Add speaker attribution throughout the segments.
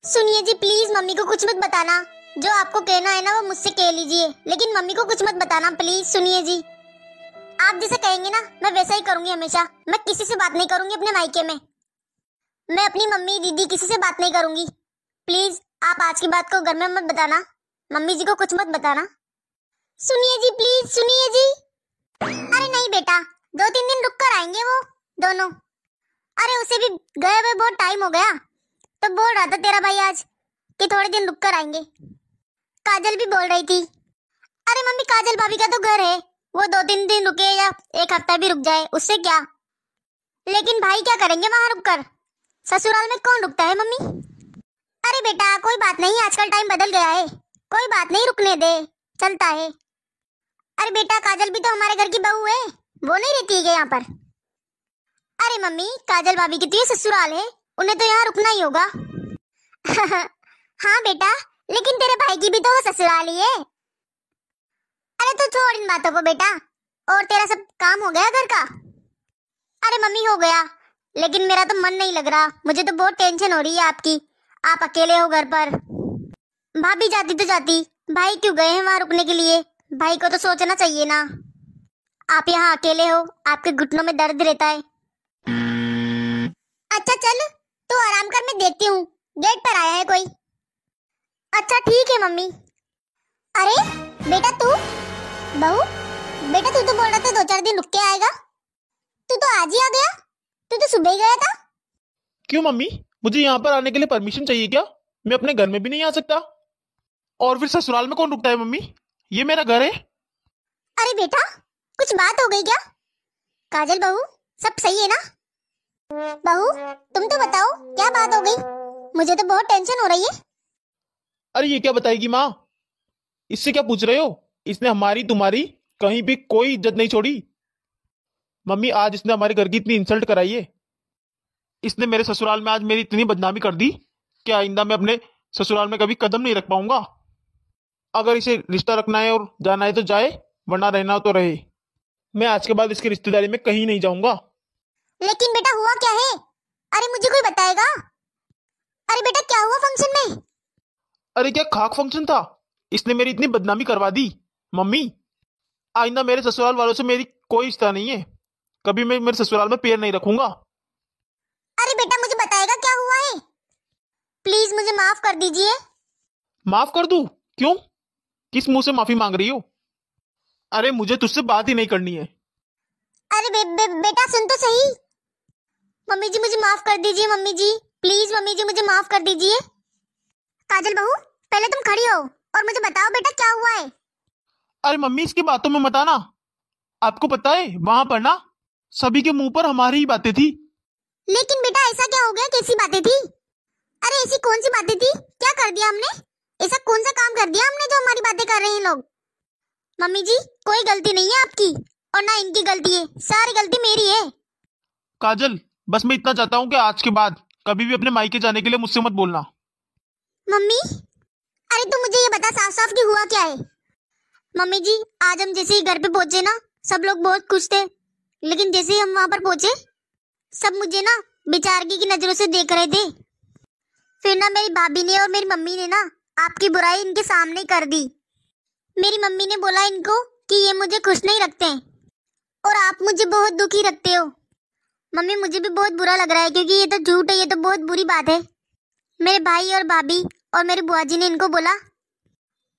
Speaker 1: सुनिए जी, please mummy को कुछ मत बताना। जो आपको कहना है ना वो मुझसे कह लीजिए, लेकिन मम्मी को कुछ मत बताना प्लीज। सुनिए जी, आप जैसे कहेंगे ना मैं वैसा ही करूंगी हमेशा। मैं किसी से बात नहीं करूंगी अपने मायके में। मैं अपनी मम्मी दीदी किसी से बात नहीं करूंगी। प्लीज आप आज की बात को घर में मत बताना, मम्मी जी को कुछ मत बताना। सुनिए जी, प्लीज सुनिए जी। अरे नहीं बेटा, 2-3 दिन रुक कर आएंगे वो दोनों। अरे उसे भी गए हुए बहुत टाइम हो गया, तो बोल रहा था तेरा भाई आज कि थोड़े दिन रुक कर आएंगे। काजल भी बोल रही थी। अरे मम्मी, काजल भाभी का तो घर है, वो 2-3 दिन रुके या 1 हफ्ता भी रुक जाए उससे क्या। लेकिन भाई क्या करेंगे वहां रुक कर? ससुराल में कौन रुकता है मम्मी? अरे बेटा कोई बात नहीं, आजकल टाइम बदल गया है, कोई बात नहीं, रुकने दे, चलता है। अरे बेटा काजल भी तो हमारे घर की बहू है, वो नहीं रहती है यहाँ पर। अरे मम्मी, काजल भाभी की तो ये ससुराल है, उन्हें तो यहाँ रुकना ही होगा। हाँ बेटा, लेकिन तेरे भाई की भी तो वो ससुराल ही है। अरे तो छोड़ इन बातों को बेटा, और तेरा सब काम हो गया घर का? अरे मम्मी हो गया, लेकिन मेरा तो मन नहीं लग रहा, मुझे तो बहुत टेंशन हो रही है आपकी। आप अकेले हो घर पर। भाभी जाती तो जाती, भाई क्यों गए हैं वहां रुकने के लिए? भाई को तो सोचना चाहिए ना। आप यहाँ अकेले हो, आपके घुटनों में दर्द रहता है। अच्छा चल तू आराम कर, मैं देखती हूँ, गेट पर आया है कोई। अच्छा ठीक है मम्मी। अरे बेटा तू, बहू बेटा तू तो बोल रहा था 2-4 दिन रुक के आएगा, तू तो आज ही आ गया, तू तो सुबह ही गया था।
Speaker 2: क्यों मम्मी, मुझे यहाँ पर आने के लिए परमिशन चाहिए क्या? मैं अपने घर में भी नहीं आ सकता? और फिर ससुराल में कौन रुकता है मम्मी? ये मेरा घर है।
Speaker 1: अरे बेटा कुछ बात हो गई क्या? काजल बहू सब सही है ना? बहू तुम तो बताओ क्या बात हो गई, मुझे तो बहुत टेंशन हो रही है।
Speaker 2: अरे ये क्या बताएगी माँ? इससे क्या पूछ रहे हो? इसने हमारी तुम्हारी कहीं भी कोई इज्जत नहीं छोड़ी। मम्मी आज इसने हमारे घर की इतनी इंसल्ट कराई है, इसने मेरे ससुराल में आज मेरी इतनी बदनामी कर दी कि आइंदा मैं अपने ससुराल में कभी कदम नहीं रख पाऊंगा। अगर इसे रिश्ता रखना है और जाना है तो जाए, वरना रहना हो तो रहे। मैं आज के बाद इसकी रिश्तेदारी में कहीं नहीं जाऊंगा।
Speaker 1: लेकिन बेटा हुआ क्या है? अरे मुझे कोई बताएगा? अरे बेटा क्या हुआ फंक्शन में?
Speaker 2: अरे क्या खाक फंक्शन था, इसने मेरी इतनी बदनामी करवा दी। मम्मी आइंदा मेरे ससुराल वालों से मेरी कोई रिश्ता नहीं है, कभी मैं मेरे ससुराल में पैर नहीं रखूंगा।
Speaker 1: अरे बेटा मुझे बताएगा क्या हुआ है? प्लीज मुझे माफ कर दीजिए।
Speaker 2: माफ कर दूं? क्यों? किस मुंह से माफी मांग रही हो? अरे मुझे तुझसे बात ही नहीं करनी है।
Speaker 1: अरे बेटा सुन तो सही। मम्मी जी मुझे माफ कर दीजिए, मम्मी जी प्लीज, मम्मी जी मुझे माफ कर दीजिए। काजल बहू पहले तुम खड़ी हो और मुझे बताओ बेटा क्या हुआ है?
Speaker 2: अरे मम्मी इसकी बातों में मत आना। आपको पता है वहां पर ना सभी के मुंह पर हमारी ही बातें थी।
Speaker 1: लेकिन बेटा ऐसा क्या हो गया, कैसी बातें थी? अरे ऐसी कौन सी बातें थी, क्या कर दिया हमने? ऐसा कौन सा काम कर दिया हमने जो हमारी बातें कर रहे हैं लोग? मम्मी जी कोई गलती नहीं है आपकी और ना इनकी गलती है, सारी गलती मेरी है।
Speaker 2: काजल बस मैं इतना चाहता हूँ कि आज के बाद कभी भी अपने मायके जाने के लिए मुझसे मत बोलना।
Speaker 1: मम्मी अरे तू मुझे ये बता साफ साफ कि हुआ क्या है? मम्मी जी आज हम जैसे ही घर पे पहुंचे ना, सब लोग बहुत खुश थे, लेकिन जैसे ही हम वहां पर पहुंचे सब मुझे ना बेचारगी की नजरों से देख रहे थे। फिर ना मेरी भाभी ने और मेरी मम्मी ने ना आपकी बुराई इनके सामने कर दी। मेरी मम्मी ने बोला इनको कि ये मुझे खुश नहीं रखते हैं और आप मुझे बहुत दुखी रखते हो। मम्मी मुझे भी बहुत बुरा लग रहा है, क्योंकि ये तो झूठ है, ये तो बहुत बुरी बात है। मेरे भाई और भाभी और मेरी बुआ जी ने इनको बोला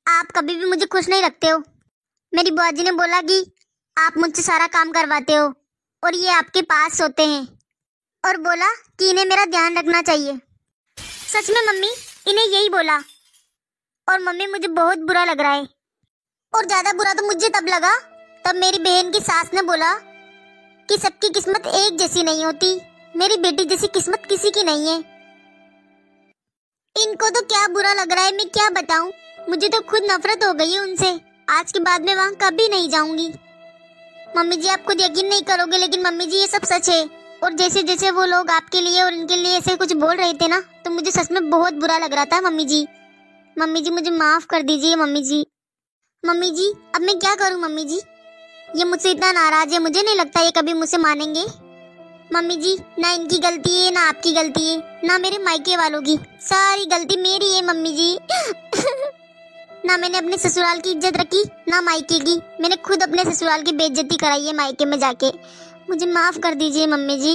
Speaker 1: आप कभी भी मुझे खुश नहीं रखते हो। मेरी बुआ जी ने बोला कि आप मुझसे सारा काम करवाते हो और ये आपके पास सोते हैं, और बोला कि इन्हें मेरा ध्यान रखना चाहिए। सच में मम्मी इन्हें यही बोला, और मम्मी मुझे बहुत बुरा लग रहा है। और ज्यादा बुरा तो मुझे तब लगा तब मेरी बहन की सास ने बोला कि सबकी किस्मत एक जैसी नहीं होती, मेरी बेटी जैसी किस्मत किसी की नहीं है। इनको तो क्या बुरा लग रहा है मैं क्या बताऊं, मुझे तो खुद नफरत हो गई है उनसे। आज के बाद मैं वहां कभी नहीं जाऊंगी। मम्मी जी आप खुद यकीन नहीं करोगे, लेकिन मम्मी जी ये सब सच है। और जैसे जैसे वो लोग आपके लिए और इनके लिए ऐसे कुछ बोल रहे थे ना, तो मुझे सच में बहुत बुरा लग रहा था। मम्मी जी मुझे माफ कर दीजिए मम्मी जी। मम्मी जी अब मैं क्या करूं मम्मी जी, ये मुझसे इतना नाराज है, मुझे नहीं लगता ये कभी मुझसे मानेंगे। मम्मी जी, ना इनकी गलती है ना आपकी गलती है, ना मेरे मायके वालों की, सारी गलती मेरी है मम्मी जी। ना मैंने अपने ससुराल की इज्जत रखी ना मायके की, मैंने खुद अपने ससुराल की बेइज्जती कराई है मायके में जाके। मुझे माफ कर दीजिए मम्मी जी।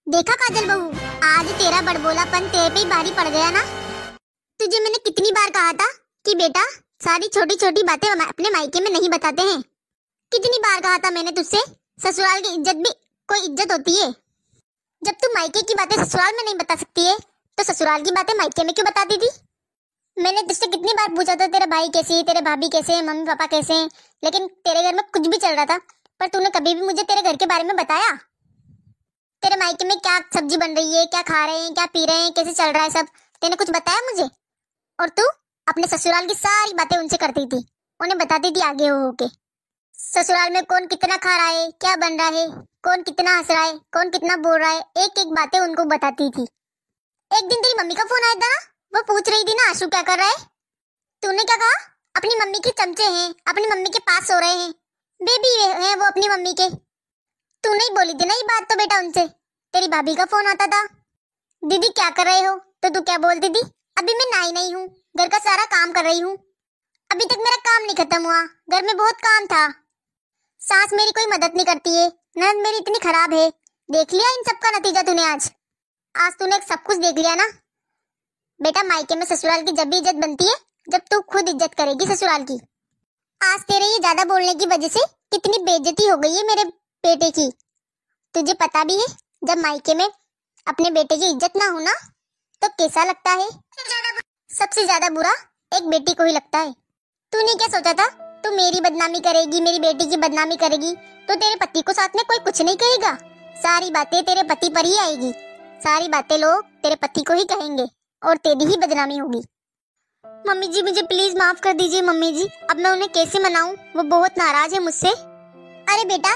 Speaker 1: देखा काजल बहू, आज तेरा बड़बोलापन तेरे पे ही भारी पड़ गया ना। तुझे मैंने कितनी बार कहा था कि बेटा सारी छोटी छोटी बातें अपने मायके में नहीं बताते हैं। कितनी बार कहा था मैंने तुझसे, ससुराल की इज्जत भी कोई इज्जत होती है। जब तू मायके की बातें ससुराल में नहीं बता सकती है तो ससुराल की बातें मायके में क्यों बताती थी। मैंने तुझसे कितनी बार पूछा था तेरे भाई कैसे है, तेरे भाभी कैसे हैं, मम्मी पापा कैसे हैं, लेकिन तेरे घर में कुछ भी चल रहा था पर तूने कभी भी मुझे तेरे घर के बारे में बताया। तेरे मायके में क्या सब्जी बन रही है, क्या खा रहे हैं, क्या पी रहे हैं, कैसे चल रहा है सब, तेने कुछ बताया मुझे। और तू अपने ससुराल की सारी बातें उनसे करती थी, उन्हें बताती थी आगे हो के। ससुराल में कौन कितना खा रहा है, क्या बन रहा है, कौन कितना हंस रहा है, कौन कितना बोल रहा है, एक एक बातें उनको बताती थी। एक दिन तेरी मम्मी का फोन आया था, वो पूछ रही थी ना आशु क्या कर रहा है। तूने क्या कहा, अपनी मम्मी के चमचे हैं, अपनी मम्मी के पास सो रहे हैं, बेबी हैं वो अपनी मम्मी के। तू नहीं बोली थी ना ये बात तो बेटा उनसे। तेरी भाभी का फोन आता था, दीदी क्या कर रहे हो, तो तू क्या बोलती थी, अभी मैं नई नहीं हूँ, घर का सारा काम कर रही हूँ, अभी तक मेरा काम नहीं खत्म हुआ, घर में बहुत काम था, सास मेरी कोई मदद नहीं करती है, ननद मेरी इतनी खराब है। देख लिया इन सब का नतीजा तूने आज तूने सब कुछ देख लिया ना। बेटा मायके में ससुराल की जब भी इज्जत बनती है जब तू खुद इज्जत करेगी ससुराल की। आज तेरे ये ज्यादा बोलने की वजह से कितनी बेइज्जती हो गई है मेरे बेटे की। तुझे पता भी है जब मायके में अपने बेटे की इज्जत ना हो ना तो कैसा लगता है। सबसे ज्यादा बुरा एक बेटी को ही लगता है। तूने क्या सोचा था तू मेरी बदनामी करेगी, मेरी बेटी की बदनामी करेगी तो तेरे पति को साथ में कोई कुछ नहीं कहेगा, सारी बातें तेरे पति पर ही आएगी, सारी बातें लोग तेरे पति को ही कहेंगे और तेरी ही बदनामी होगी। मम्मी जी मुझे प्लीज माफ कर दीजिए मम्मी जी, अब मैं उन्हें कैसे मनाऊं, वो बहुत नाराज है मुझसे। अरे बेटा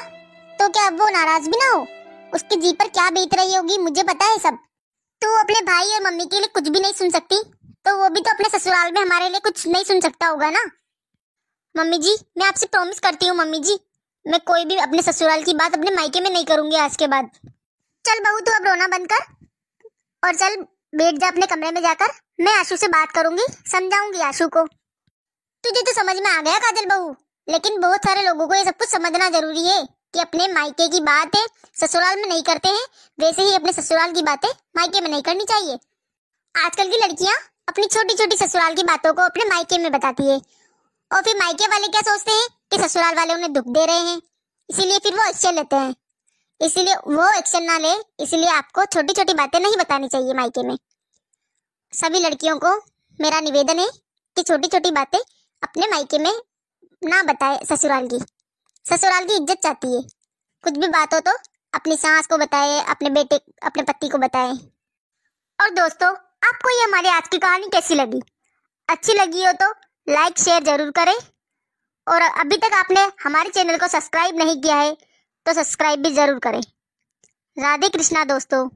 Speaker 1: तो क्या अब वो नाराज भी ना हो, उसके जी पर क्या बीत रही होगी मुझे पता है सब। तू अपने भाई और मम्मी के लिए कुछ भी नहीं सुन सकती तो वो भी तो अपने ससुराल में हमारे लिए कुछ नहीं सुन सकता होगा ना। मम्मी जी मैं आपसे प्रॉमिस करती हूँ मम्मी जी, मैं कोई भी अपने ससुराल की बात अपने मायके में नहीं करूंगी आज के बाद। चल बहू तू अब रोना बंद कर और चल बैठ जा अपने कमरे में जाकर, मैं आशु से बात करूंगी, समझाऊंगी आशु को। तुझे तो समझ में आ गया काजल बहू, लेकिन बहुत सारे लोगों को ये सब कुछ समझना जरूरी है कि अपने मायके की बातें ससुराल में नहीं करते हैं, वैसे ही अपने ससुराल की बातें मायके में नहीं करनी चाहिए। आजकल की लड़कियां अपनी छोटी छोटी ससुराल की बातों को अपने मायके में बताती है और फिर मायके वाले क्या सोचते हैं कि ससुराल वाले उन्हें दुख दे रहे हैं, इसीलिए फिर वो एक्शन लेते हैं। इसीलिए वो एक्शन ना ले, इसलिए आपको छोटी छोटी बातें नहीं बतानी चाहिए मायके में। सभी लड़कियों को मेरा निवेदन है कि छोटी छोटी बातें अपने मायके में ना बताए। ससुराल की इज्जत चाहती है, कुछ भी बात हो तो अपनी सास को बताए, अपने बेटे अपने पति को बताए। और दोस्तों आपको ये हमारी आज की कहानी कैसी लगी, अच्छी लगी हो तो लाइक शेयर जरूर करें और अभी तक आपने हमारे चैनल को सब्सक्राइब नहीं किया है तो सब्सक्राइब भी जरूर करें। राधे कृष्णा दोस्तों।